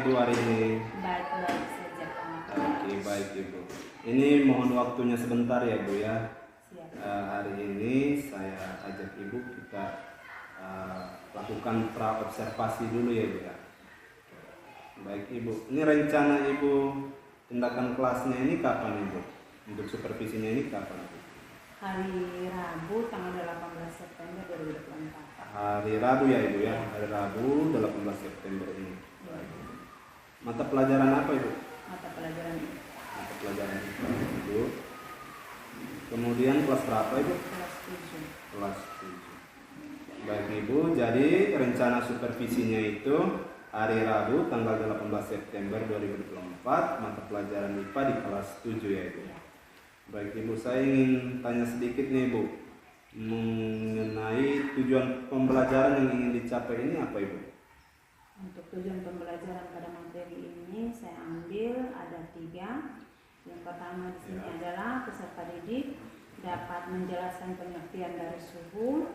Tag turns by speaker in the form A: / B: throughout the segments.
A: Ibu hari ini?
B: Baik-baik saja, Pak.
A: Oke, baik Ibu. Ini mohon waktunya sebentar ya Bu ya.
B: Siap.
A: Hari ini saya ajak Ibu kita lakukan pra-observasi dulu ya Bu ya. Baik Ibu, ini rencana Ibu tindakan kelasnya ini kapan Ibu? Untuk supervisinya ini kapan Ibu?
B: Hari Rabu tanggal 18 September 2024.
A: Hari Rabu ya Ibu ya, hari Rabu 18 September ini. Mata pelajaran apa Ibu?
B: Mata pelajaran ini
A: Mata pelajaran Ibu. Kemudian kelas berapa Ibu?
B: kelas 7.
A: Kelas 7. Baik Ibu, jadi rencana supervisinya itu hari Rabu tanggal 18 September 2024, mata pelajaran IPA di kelas 7 ya Ibu. Baik Ibu, saya ingin tanya sedikit nih Ibu mengenai tujuan pembelajaran yang ingin dicapai ini apa Ibu?
B: Untuk tujuan pembelajaran pada materi ini saya ambil ada 3. Yang pertama di sini adalah peserta didik dapat menjelaskan pengertian dari suhu.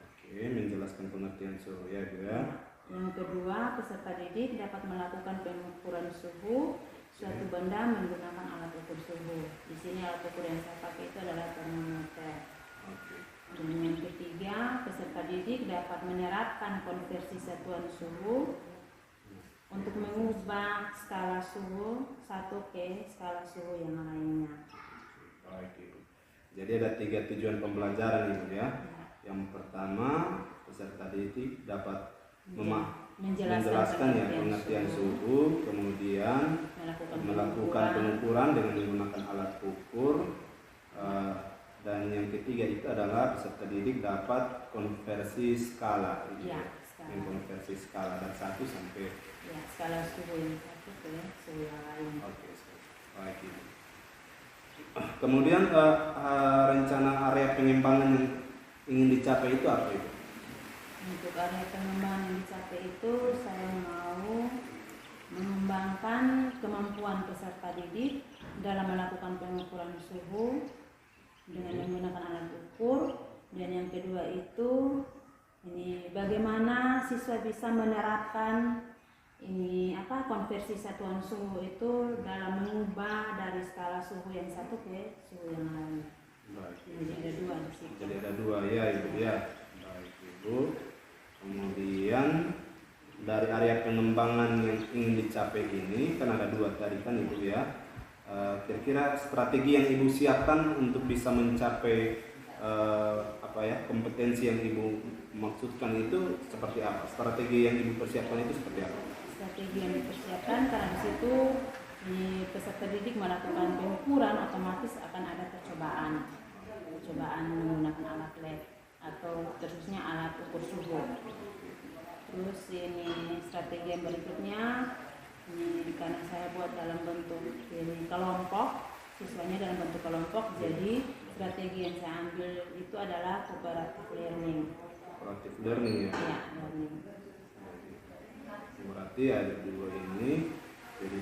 A: Oke, menjelaskan pengertian suhu ya Ibu ya.
B: Yang kedua, peserta didik dapat melakukan pengukuran suhu suatu benda menggunakan alat ukur suhu. Di sini alat ukur yang saya pakai itu adalah termometer.
A: Oke.
B: Dan yang ketiga, peserta didik dapat menerapkan konversi satuan suhu untuk mengubah skala suhu satu ke skala suhu yang lainnya.
A: Baik Ibu. Jadi ada 3 tujuan pembelajaran Ibu ya. Yang pertama, peserta didik dapat menjelaskan ya pengertian suhu, kemudian melakukan pengukuran dengan menggunakan alat ukur, dan yang ketiga itu adalah peserta didik dapat konversi skala, konversi skala dari 1 sampai
B: skala suhu yang satu ke suhu yang lain.
A: Oke, baik Ibu. Kemudian rencana area pengembangan yang ingin dicapai itu apa Ibu?
B: Untuk area pengembangan yang dicapai itu saya mau mengembangkan kemampuan peserta didik dalam melakukan pengukuran suhu dengan menggunakan alat ukur, dan yang kedua itu ini bagaimana siswa bisa menerapkan konversi satuan suhu itu dalam mengubah dari skala suhu yang satu ke suhu yang lain.
A: Baik.
B: Jadi ada 2 di situ.
A: Jadi ada 2 ya Ibu ya. Baik Ibu. Kemudian dari area pengembangan yang ingin dicapai ini kan ada 2 tadi kan Ibu ya. Kira-kira strategi yang Ibu siapkan untuk bisa mencapai kompetensi yang Ibu maksudkan itu seperti apa? Strategi yang Ibu persiapkan itu seperti apa?
B: Strategi yang dipersiapkan karena di situ peserta didik melakukan pengukuran, otomatis akan ada percobaan menggunakan alat lab atau khususnya alat ukur suhu. Terus ini strategi yang berikutnya ini karena saya buat dalam bentuk kelompok, siswanya dalam bentuk kelompok, jadi strategi yang saya ambil itu adalah cooperative learning.
A: Cooperative learning ya?
B: Iya, learning.
A: Berarti ada 2 ini, jadi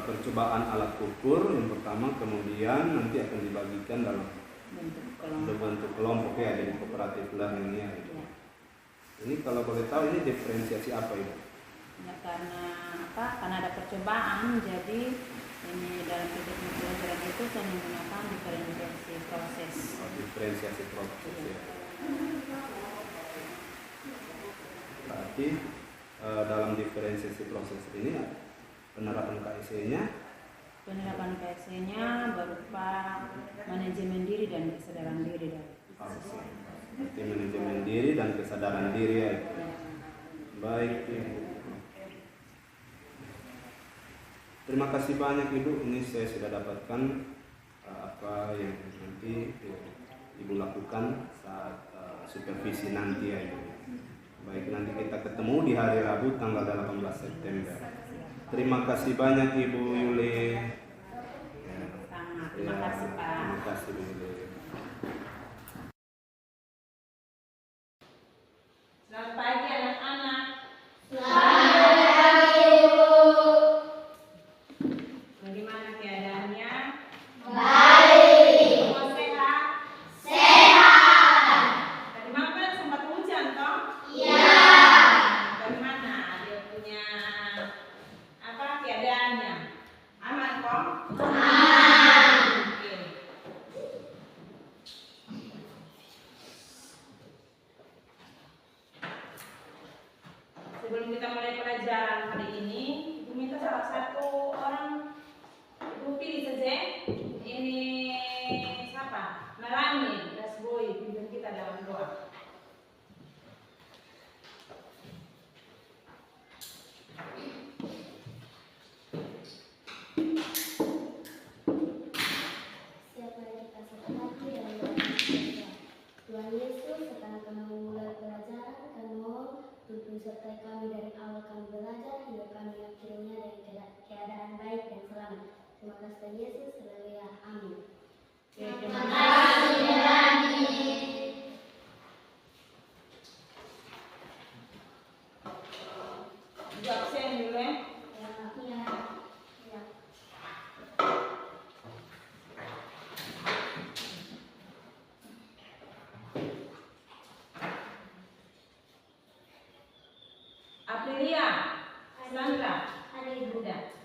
A: percobaan alat ukur yang pertama, kemudian nanti akan dibagikan dalam bentuk kelompok ya, jadi cooperative learning ya. Ini kalau boleh tahu ini diferensiasi apa itu?
B: Ya karena ada percobaan, jadi ini dalam kegiatan pelajaran itu saya menggunakan diferensiasi proses.
A: Diferensiasi proses ya. Berarti dalam diferensiasi proses ini penerapan KSE-nya
B: berupa manajemen diri dan kesadaran diri dari siswa.
A: Berarti manajemen diri dan kesadaran diri ya. Baik Ibu. Terima kasih banyak Ibu. Ini saya sudah dapatkan apa yang nanti Ibu lakukan saat supervisi nanti ya Ibu. Baik, nanti kita ketemu di hari Rabu tanggal 18 September. Terima kasih banyak Ibu Yuli.
B: Terima kasih Pak.
A: Terima kasih Bu Yuli.
B: Selamat pagi anak-anak.
C: Selamat pagi Bu.
B: Bagaimana keadaannya?
C: Baik.
B: Semua sehat?
C: Sehat.
B: Tadi malam kan sempat hujan toh?
C: Iya.
B: Bagaimana dia punya pembelajaran hari ini, Ibu minta salah satu orang, Ibu pilih saja. Ini siapa? Melani, Rasboy, pimpin kita dalam doa.
C: Siapa yang kita sepakati dalam doa kita. Tuhan Yesus, setelah kami memulai pelajaran, kami mohon tuntun sertai kami dari awal kami belajar hingga kami akhirnya dari keadaan baik dan selamat. Terima kasih Tuhan Yesus, haleluya, amin.
B: Terima kasih Melani. Jawab saya dulu ya. Aprilia, Sandra, Uda,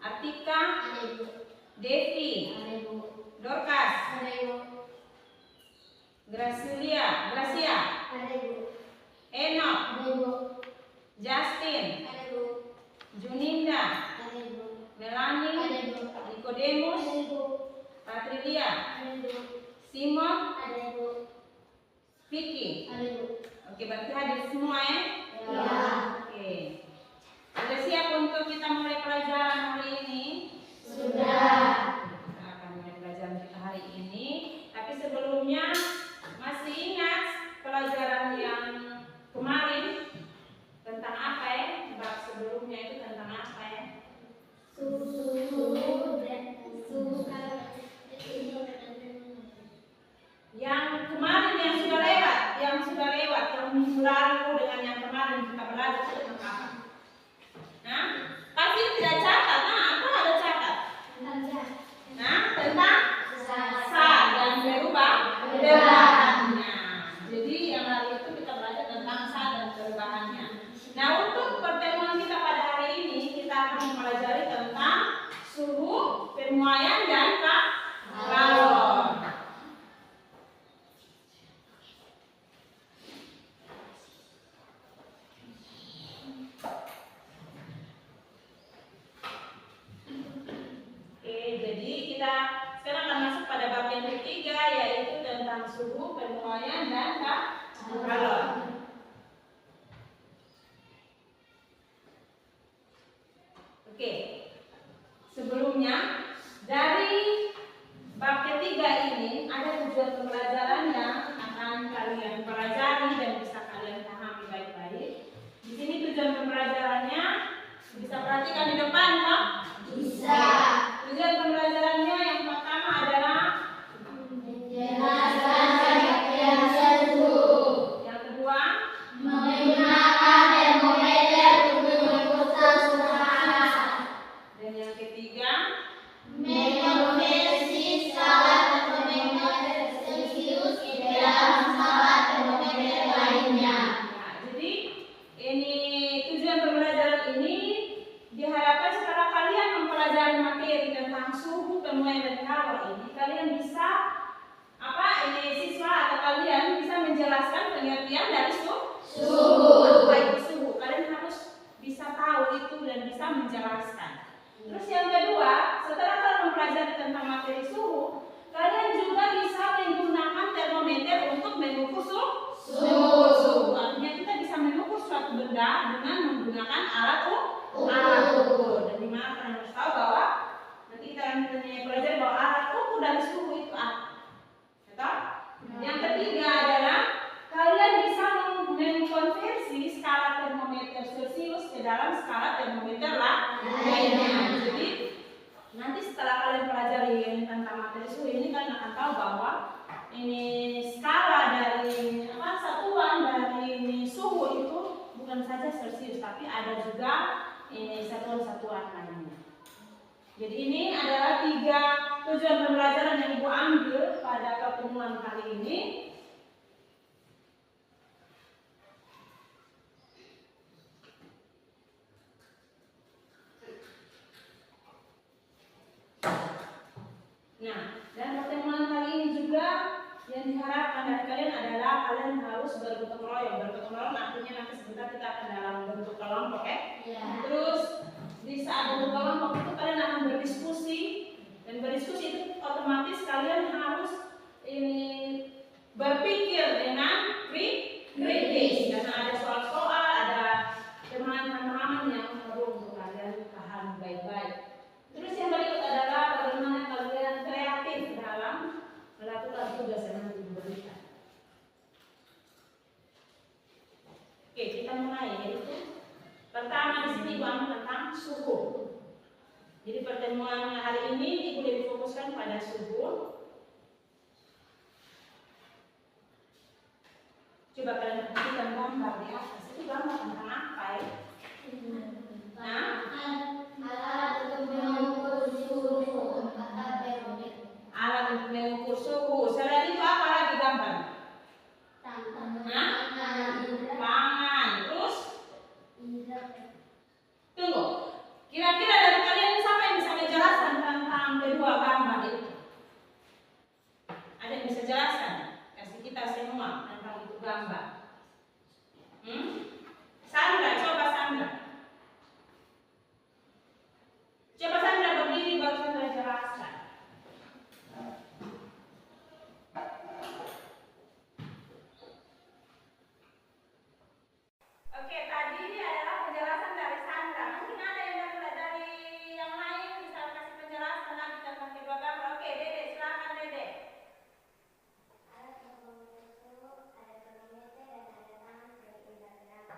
B: Artika, Devi, Dorcas, Gracia, Enoch, Justin, Juninda, Melanie, Nicodemus, Patrilia, Simon, Vicky. Oke, berarti hadir semua ya? Oke. Sudah siap untuk kita mulai pelajaran hari ini?
C: Sudah.
B: Kita akan mulai pelajaran kita hari ini. Tapi sebelumnya masih ingat pelajaran yang kemarin tentang apa ya? Bab sebelumnya itu tentang apa ya? Yang kemarin yang sudah lewat, yang minggu lalu dengan yang kemarin kita belajar tentang apa? Nah, pasti tidak catat. Nah, apa ada catat? Nah, tentang sa dan perubahannya. Jadi yang hari itu kita belajar tentang sa dan perubahannya. Nah, untuk pertemuan kita pada hari ini kita akan mempelajari tentang suhu, pemuaian dan kalor. Sekarang akan masuk pada bab yang ketiga, yaitu tentang suhu, pemuaian dan kalor. Oke, sebelumnya dari bab ketiga ini ada tujuan pembelajaran yang akan kalian pelajari dan bisa kalian pahami baik-baik. Di sini tujuan pembelajarannya bisa perhatikan di depan, Pak?
C: Bisa.
B: Tujuan pembelajarannya yang pertama adalah
C: menjelaskan pengertian suhu.
B: Yang kedua,
C: menggunakan termometer untuk mengukur suhu panas.
B: Dan yang ketiga,
C: mengonversi skala termometer Celsius ke dalam skala termometer lainnya.
B: nah, jadi ini tujuan pembelajaran ini diharapkan setelah kalian mempelajari materi tentang suhu, pemuaian dan kalor ini, kalian bisa siswa atau kalian bisa menjelaskan pengertian dari suhu. Apa itu suhu? Kalian harus bisa tahu itu dan bisa menjelaskan. Terus yang kedua, setelah kalian mempelajari tentang materi suhu, kalian juga bisa menggunakan termometer untuk mengukur suhu. Artinya kita bisa mengukur suatu benda dengan menggunakan alat ukur. Dan dimana kalian harus tahu bahwa nanti kita akan belajar bahwa alat ukur dari suhu itu apa. Betul? Yang ketiga adalah kalian bisa mengkonversi skala termometer Celsius ke dalam skala termometer lainnya. Jadi nanti setelah kalian pelajari tentang materi suhu ini, kalian akan tahu bahwa ini skala dari satuan dari suhu itu bukan saja Celsius, tapi ada juga ini satuan-satuan lainnya. Jadi ini adalah 3 tujuan pembelajaran yang Ibu ambil pada pertemuan kali ini. Nah, dan pertemuan kali ini juga yang diharapkan dari kalian adalah kalian harus bergotong royong. Bergotong royong artinya nanti sebentar kita akan dalam bentuk kelompok ya. Itu
D: pengetahuan tentang suhu. Jadi pertemuan hari ini boleh difokuskan pada suhu. Coba kalian perhatikan gambar di atas. Itu gambar tentang apa ya? Nah,
C: Alat untuk mengukur suhu atau termometer.
D: alat untuk mengukur suhu. Selain itu apa lagi gambar? Pangan. Terus? Tunggu. Kira-kira dari kalian siapa yang bisa menjelaskan tentang kedua gambar itu? Ada yang bisa jelaskan? Kasih kita semua tentang itu gambar. Sandra, coba Sandra. Coba Sandra berdiri baru Sandra jelaskan. Oke, tadi adalah penjelasan dari Sandra. Mungkin ada yang dari yang lain bisa kasih penjelasan lagi tentang kedua gambar. Oke, Dede, silakan Dede.
C: Alat untuk mengukur suhu, ada termometer dan ada tangan sebagai indera.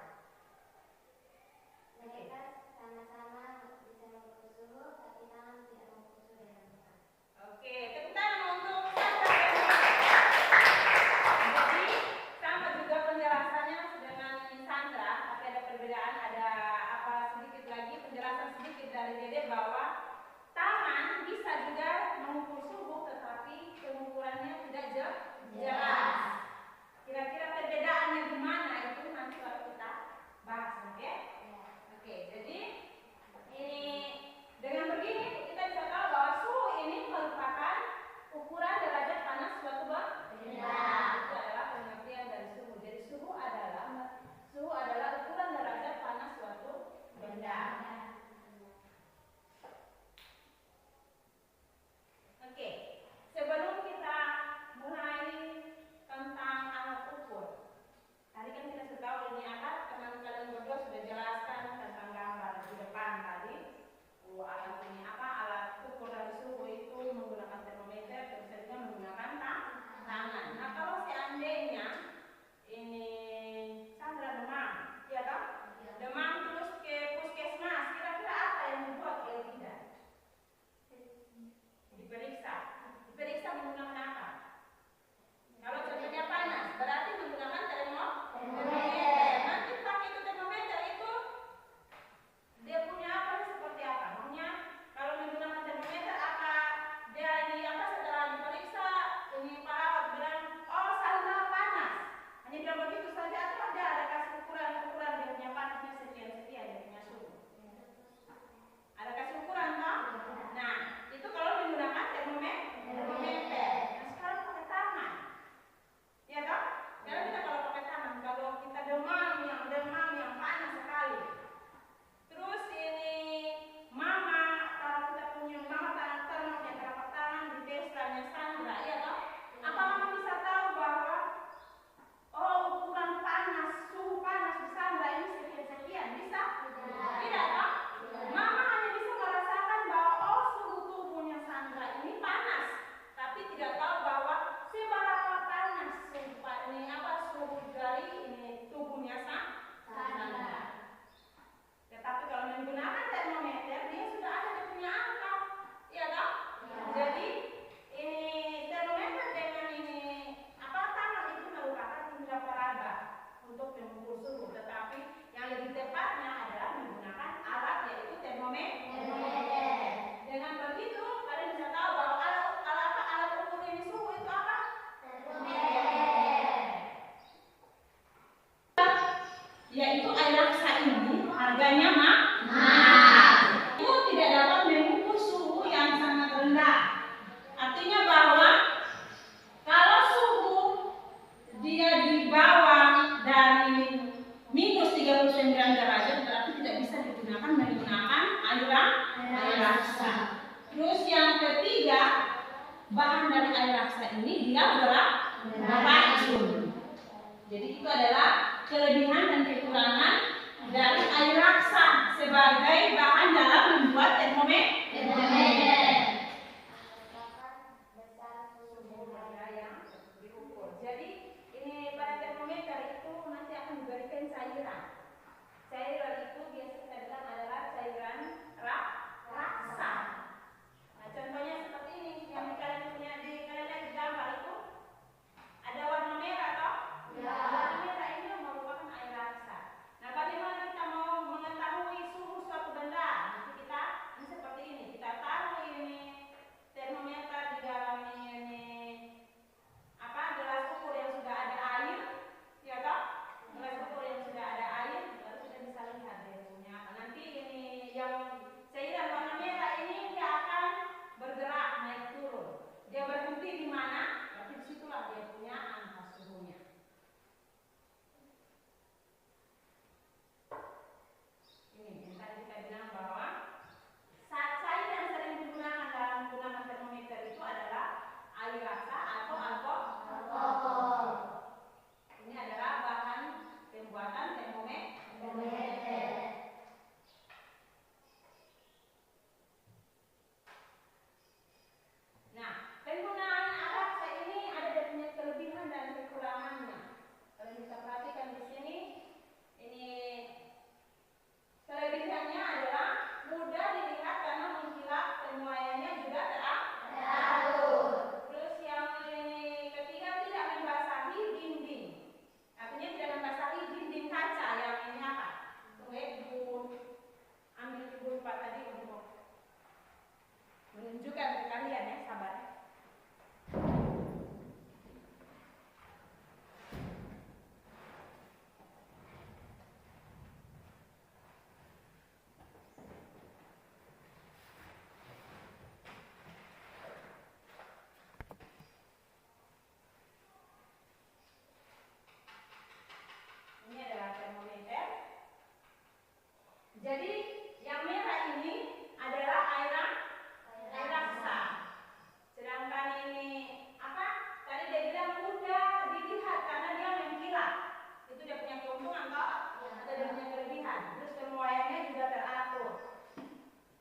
C: Mereka sama-sama bisa mengukur suhu, tapi tangan tidak mengukur suhu dengan tepat.
D: Oke, tepuk tangan untuk Sandra. Jadi sama juga penjelasannya dengan Sandra, tapi ada perbedaan, ada apa sedikit lagi penjelasan sedikit dari Dede bahwa tangan bisa juga mengukur suhu, tetapi pengukurannya tidak jelas. Kira-kira perbedaannya di mana itu nanti baru kita bahas, oke? Oke, jadi ini dengan begini kita bisa tahu bahwa suhu ini merupakan ukuran derajat panas suatu benda. Itu adalah pengertian dari suhu. Jadi suhu adalah ukuran derajat panas suatu benda. Oke, sebelum kita mulai tentang alat ukur, tadi kan kita sudah tahu ini alat, teman kalian berdua sudah jelaskan tentang gambar di depan tadi. Alat ini apa? Alat ukur dari suhu itu menggunakan termometer, terus juga menggunakan tangan. Nah, kalau seandainya ini Sandra demam, ya toh? Demam terus ke puskesmas, kira-kira apa yang dibuat oleh bidan? Diperiksa menggunakan apa? Kalau contohnya panas, berarti menggunakan termometer. Nanti pakai itu termometer itu dia punya apa seperti apa? Maksudnya kalau menggunakan termometer apa dia ini apa setelah diperiksa ini perawat bilang oh Sandra panas, hanya bilang begitu saja atau dia ada kasih ukuran dia punya panasnya sekian dia punya suhu. Ada kasih ukuran toh? Nah itu kalau menggunakan termometer. Nah sekarang pakai tangan, ya toh? Karena kita kalau pakai tangan, kalau kita demam yang panas sekali. Terus ini mama, kalau kita punya mama tangan yang telapak tangan di desanya Sandra, ya toh? Apa mama bisa tahu bahwa oh ukuran panas, suhu panas di Sandra ini sekian? Bisa? Tidak toh? Mama hanya bisa merasakan bahwa oh suhu tubuhnya Sandra ini panas, tapi tidak tahu bahwa seberapa panas suhu dari ini tubuhnya Sandra. Tetapi kalau menggunakan termometer dia sudah ada dia punya angka, ya toh? Jadi ini termometer dengan ini tangan itu merupakan indera peraba untuk mengukur suhu, tetapi yang lebih tepatnya adalah menggunakan alat yaitu termometer. Dengan begitu kalian bisa tahu bahwa alat ukur ini suhu itu apa? Yaitu air laksa ini harganya mahal. Itu tidak dapat mengukur suhu yang sangat rendah. Artinya bahwa kalau suhu dia di bawah dari minus 39 derajat berarti tidak bisa digunakan menggunakan air laksa. Terus yang ketiga, bahan dari air laksa ini dia beracun. Jadi itu adalah kelebihan dan kekurangan dari air laksa sebagai bahan dalam membuat termometer. Jadi ini pada termometer itu nanti akan diberikan cairan. Cairan itu biasa kita bilang adalah yang cairan warna merah ini dia akan bergerak naik turun. Dia berhenti di mana? Berarti disitulah dia punya angka suhunya. Ini yang tadi kita bilang bahwa cair yang sering digunakan dalam menggunakan termometer itu adalah air rasa atau alkohol. Ini adalah bahan pembuatan termometer. Nah, penggunaan alat rasa ini ada dia punya kelebihan dan kekurangannya. Kalau kita perhatikan di sini, ini kelebihannya adalah mudah dilihat karena mengkilap, penuaiannya juga teratur. Terus yang ini ketiga, tidak membasahi dinding. Artinya tidak membasahi dinding kaca yang ini apa? Tunggu, Ibu ambil Ibu Pak tadi untuk menunjukkan ke kalian ya, sabar. Ini adalah termometer. Jadi yang merah ini adalah air rasa. Sedangkan ini apa? Tadi dia bilang mudah dilihat karena dia mengkilap. Itu dia punya keuntungan toh? Atau dia punya kelebihan. Terus penuaiannya juga teratur.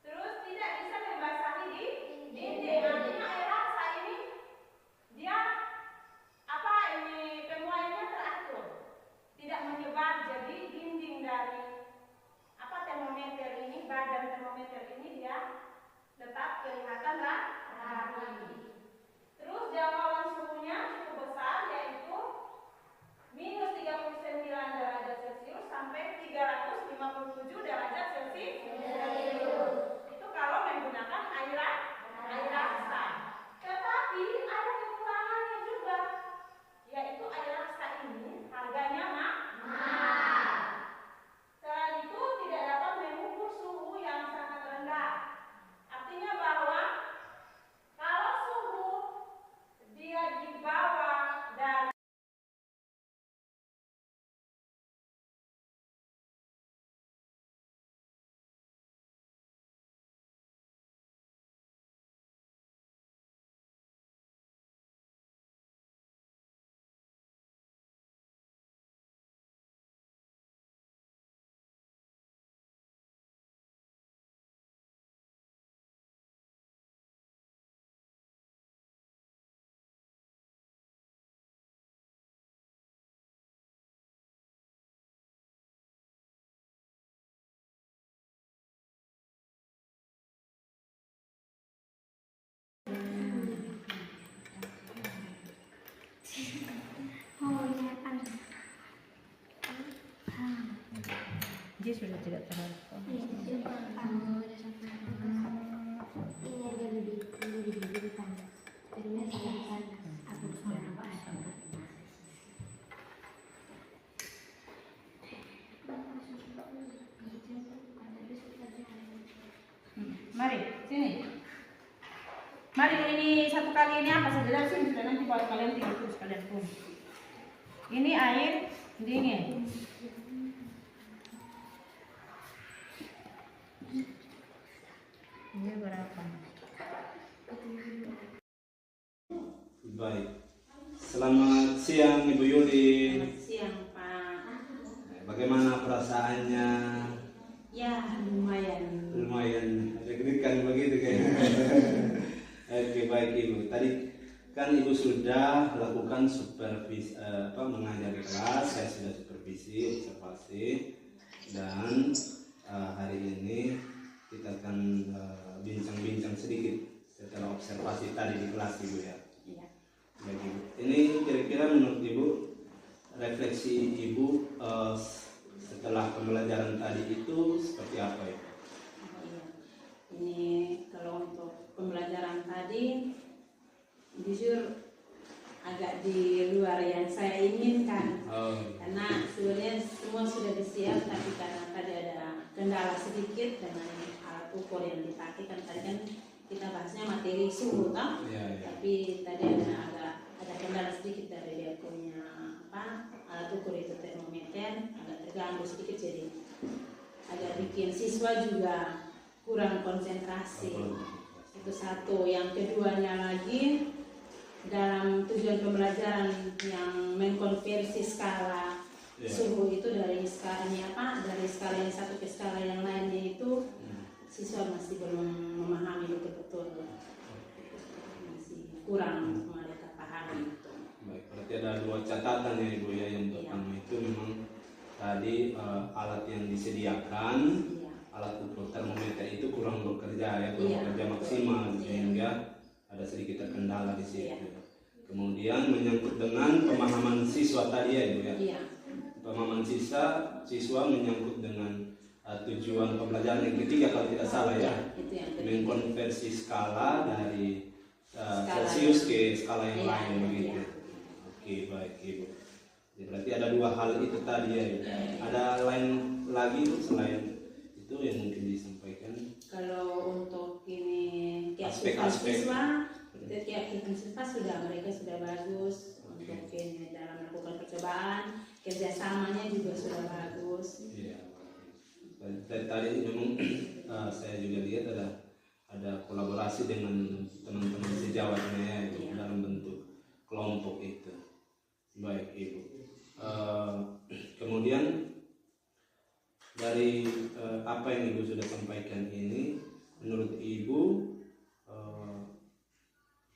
D: Terus tidak bisa membasahi di dinding. Artinya air rasa ini dia apa? Ini penuaiannya teratur. Tidak menyebar jadi dinding dari apa termometer ini, badan termometer ini dia tetap kelihatan rapi. Terus jangkauan suhunya cukup besar, yaitu minus 39 derajat Celcius sampai 357 derajat Celcius. Itu kalau menggunakan air rasa. Tetapi ada kekurangannya juga, yaitu air rasa ini harganya mahal. Selain itu tidak dapat mengukur suhu yang sangat rendah. Artinya bahwa kalau suhu dia di bawah dari dia sudah tidak terlalu. Mari, sini. Mari ini satu kali ini apa saja sini sudah nanti buat kalian tinggal terus kalian pun. Ini air dingin. Ini berapa?
A: Baik. Selamat siang Ibu Yuli.
B: Selamat siang Pak.
A: Bagaimana perasaannya?
B: Ya lumayan.
A: Lumayan deg-degan begitu kayaknya. Oke, baik Ibu. Tadi kan Ibu sudah lakukan supervisi mengajari kelas, saya sudah supervisi, observasi, dan hari ini kita akan bincang-bincang sedikit setelah observasi tadi di kelas Ibu ya.
B: Iya.
A: Baik, Ibu. Ini kira-kira menurut Ibu refleksi Ibu setelah pembelajaran tadi itu seperti apa ya?
B: Iya. Ini kalau untuk pembelajaran tadi jujur agak di luar yang saya inginkan. Karena sebenarnya semua sudah disiap, tapi karena tadi ada kendala sedikit dengan ukur yang dipakai. Kan tadi kan kita bahasnya materi suhu toh,
A: Iya.
B: tapi tadi ada kendala sedikit dari dia punya alat ukur itu termometer agak terganggu sedikit, jadi agak bikin siswa juga kurang konsentrasi. Itu satu. Yang keduanya lagi, dalam tujuan pembelajaran yang mengkonversi skala suhu itu dari skala yang satu ke skala yang lainnya itu siswa masih belum memahami betul-betul, masih kurang mereka pahami itu.
A: Baik, berarti ada dua catatan ya Ibu ya. Yang pertama itu memang tadi alat yang disediakan, alat ukur termometer itu kurang bekerja ya, kurang bekerja maksimal, sehingga ada sedikit terkendala di situ. Kemudian menyangkut dengan pemahaman siswa tadi ya Ibu ya. Pemahaman siswa menyangkut dengan tujuan pembelajaran yang ketiga kalau tidak salah ya, mengkonversi skala dari Celsius ke skala yang lain begitu. Oke, baik Ibu. Jadi berarti ada dua hal itu tadi ya. Ada lain lagi selain itu yang mungkin disampaikan?
B: Kalau untuk ini
A: Aspek-aspek.
B: keaktifan siswa mereka sudah bagus. Untuk ini dalam melakukan percobaan, kerjasamanya juga sudah bagus.
A: Iya. Dari tadi memang saya juga lihat ada kolaborasi dengan teman-teman sejawatnya ya, itu dalam bentuk kelompok itu. Baik Ibu. Kemudian dari apa yang Ibu sudah sampaikan ini, menurut Ibu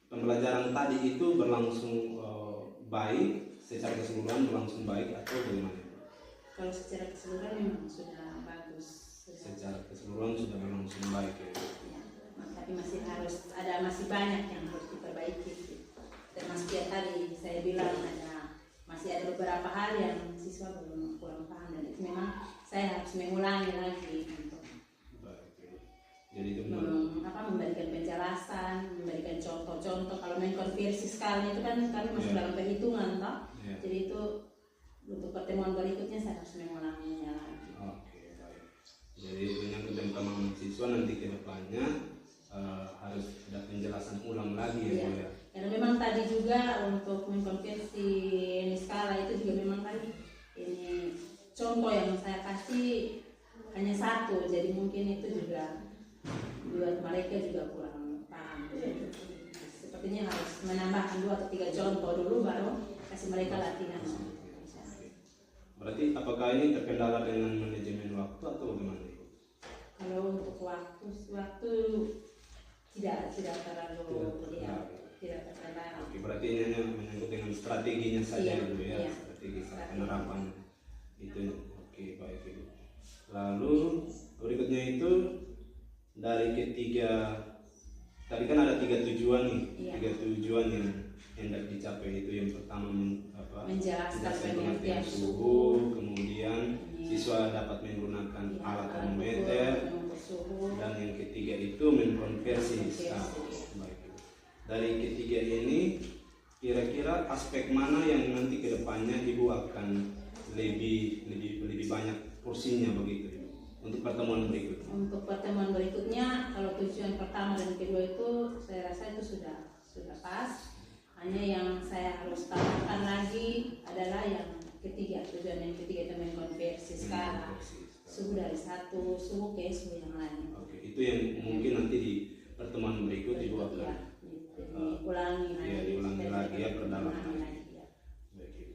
A: pembelajaran tadi itu berlangsung baik, secara keseluruhan berlangsung baik atau bagaimana?
B: Kalau secara keseluruhan memang sudah bagus.
A: Secara keseluruhan sudah berlangsung baik ya.
B: Tapi masih banyak yang harus diperbaiki. Termasuk yang tadi saya bilang masih ada beberapa hal yang siswa belum kurang paham, dan itu memang saya harus mengulangi lagi untuk
A: jadi itu
B: memberikan penjelasan, memberikan contoh-contoh. Kalau mengkonversi skala itu kan kami masuk dalam perhitungan toh. Jadi itu untuk pertemuan berikutnya saya harus mengulanginya lagi.
A: Oke, baik. Jadi menyangkut dengan pemahaman siswa nanti ke depannya harus ada penjelasan ulang lagi ya.
B: Karena memang tadi juga untuk mengkonversi ini skala itu juga memang tadi ini contoh yang saya kasih hanya satu, jadi mungkin itu juga buat mereka juga kurang paham. Sepertinya harus menambahkan 2 atau 3 contoh dulu baru kasih mereka latihan.
A: Berarti apakah ini terkendala dengan manajemen waktu atau bagaimana?
B: Kalau untuk waktu tidak terlalu tidak terkendala.
A: Oke, berarti ini hanya menyangkut dengan strateginya saja dulu ya, strategi penerapan itu. Oke, baik Ibu. Lalu berikutnya itu dari ketiga, tadi kan ada 3 tujuan nih, 3 tujuan yang hendak dicapai itu. Yang pertama
B: menjelaskan
A: pengertian suhu, kemudian siswa dapat menggunakan alat termometer, dan yang ketiga itu mengkonversi skala. Baik. Dari ketiga ini kira-kira aspek mana yang nanti kedepannya Ibu akan lebih banyak porsinya begitu Ibu untuk pertemuan berikutnya?
B: Untuk pertemuan berikutnya, kalau tujuan pertama dan kedua itu saya rasa itu sudah pas. Hanya yang saya harus tambahkan lagi adalah yang ketiga, tujuan yang ketiga itu mengkonversi skala suhu dari satu suhu ke suhu yang lain.
A: Oke, itu yang mungkin nanti di pertemuan berikut Ibu akan diulangi lagi ya, perdalam lagi. Baik Ibu.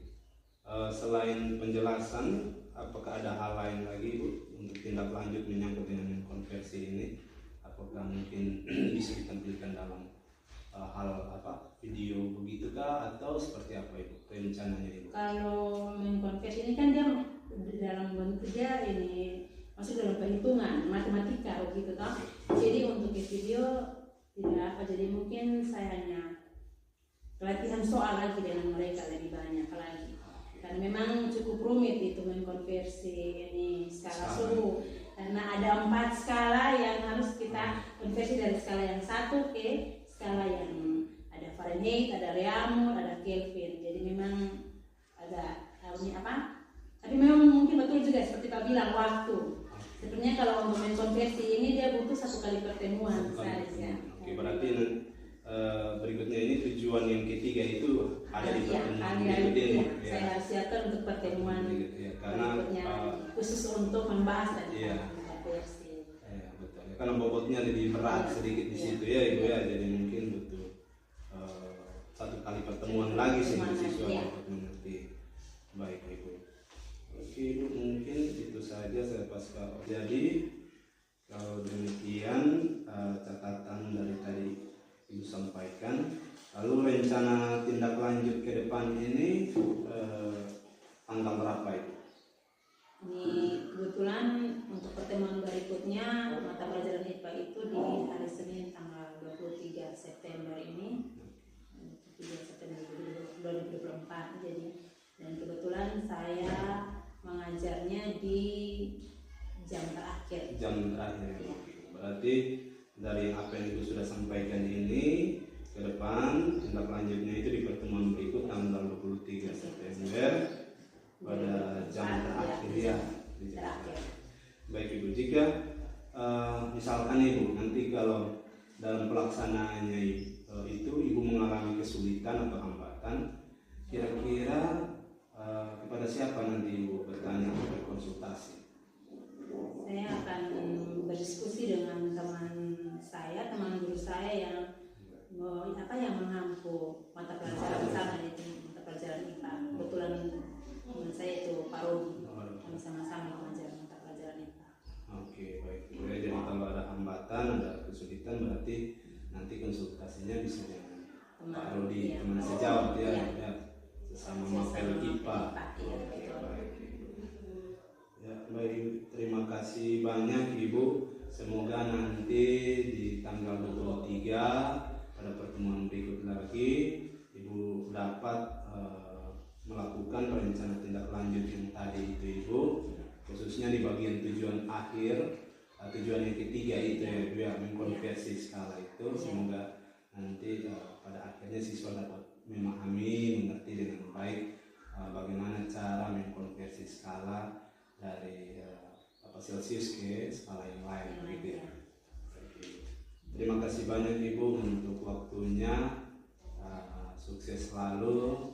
A: Selain penjelasan, apakah ada hal lain lagi Ibu untuk tindak lanjut menyangkut dengan konversi ini? Apakah mungkin bisa ditampilkan dalam hal video begitukah atau seperti apa Ibu rencananya Ibu?
B: Kalau mengkonversi ini kan dia dalam bentuk dia ini masuk dalam perhitungan matematika begitu toh. Jadi untuk video tidak jadi mungkin saya hanya latihan soal lagi dengan mereka lebih banyak lagi. Karena memang cukup rumit itu mengkonversi ini skala suhu, karena ada 4 skala yang harus kita konversi dari skala yang satu ke skala yang ada Fahrenheit, ada Reaumur, ada Kelvin. Jadi memang agak tapi memang mungkin betul juga seperti Pak bilang waktu. Sebenarnya kalau untuk mengkonversi ini dia butuh 1 kali pertemuan saja.
A: Oke, berarti berikutnya ini tujuan yang ketiga itu ada di pertemuan berikutnya ini.
B: Saya siapkan untuk pertemuan
A: Ya, karena
B: berikutnya khusus untuk membahas tentang
A: iya.
B: konversi.
A: Ya, betul. Ya, karena bobotnya lebih berat sedikit di situ ya Ibu ya, jadi mungkin butuh 1 kali pertemuan lagi sih siswa dapat mengerti. Baik Ibu. Oke Ibu, mungkin itu saja saya pasca. Jadi kalau demikian catatan dari tadi Ibu sampaikan. Lalu rencana tindak lanjut ke depan ini tanggal berapa Ibu?
B: Ini kebetulan untuk pertemuan berikutnya mata pelajaran IPA itu di hari Senin tanggal 23 September ini, 3 September 2024. Jadi dan kebetulan saya mengajarnya di jam terakhir.
A: Jam terakhir.
B: Ya.
A: Berarti dari apa yang Ibu sudah sampaikan ini ke depan tindak lanjutnya itu di pertemuan berikut tanggal 23 September pada jam terakhir ya. Di jam terakhir. Baik Ibu, jika misalkan Ibu nanti kalau dalam pelaksanaannya itu Ibu mengalami kesulitan atau hambatan, kira-kira kepada siapa nanti Ibu bertanya atau berkonsultasi?
B: Saya akan berdiskusi dengan teman guru saya yang mengampu mata pelajaran sama di mata pelajaran IPA. Kebetulan teman saya itu Pak Rodi, kami sama-sama mengajar mata pelajaran IPA.
A: Oke, baik. Jadi kalau ada hambatan, ada kesulitan, berarti nanti konsultasinya bisa dengan Pak Rodi, teman sejawat ya, ya, sesama mapel IPA. Oke, baik. Ya, baik. Terima kasih banyak Ibu. Semoga nanti di tanggal 23 pada pertemuan berikut lagi Ibu dapat melakukan rencana tindak lanjut yang tadi itu Ibu, khususnya di bagian tujuan akhir, tujuan yang ketiga itu ya Ibu ya, mengkonversi skala itu. Semoga nanti pada akhirnya siswa dapat memahami, mengerti dengan baik bagaimana cara mengkonversi skala dari Celsius ke skala yang lain begitu ya. Terima kasih banyak Ibu untuk waktunya. Sukses selalu.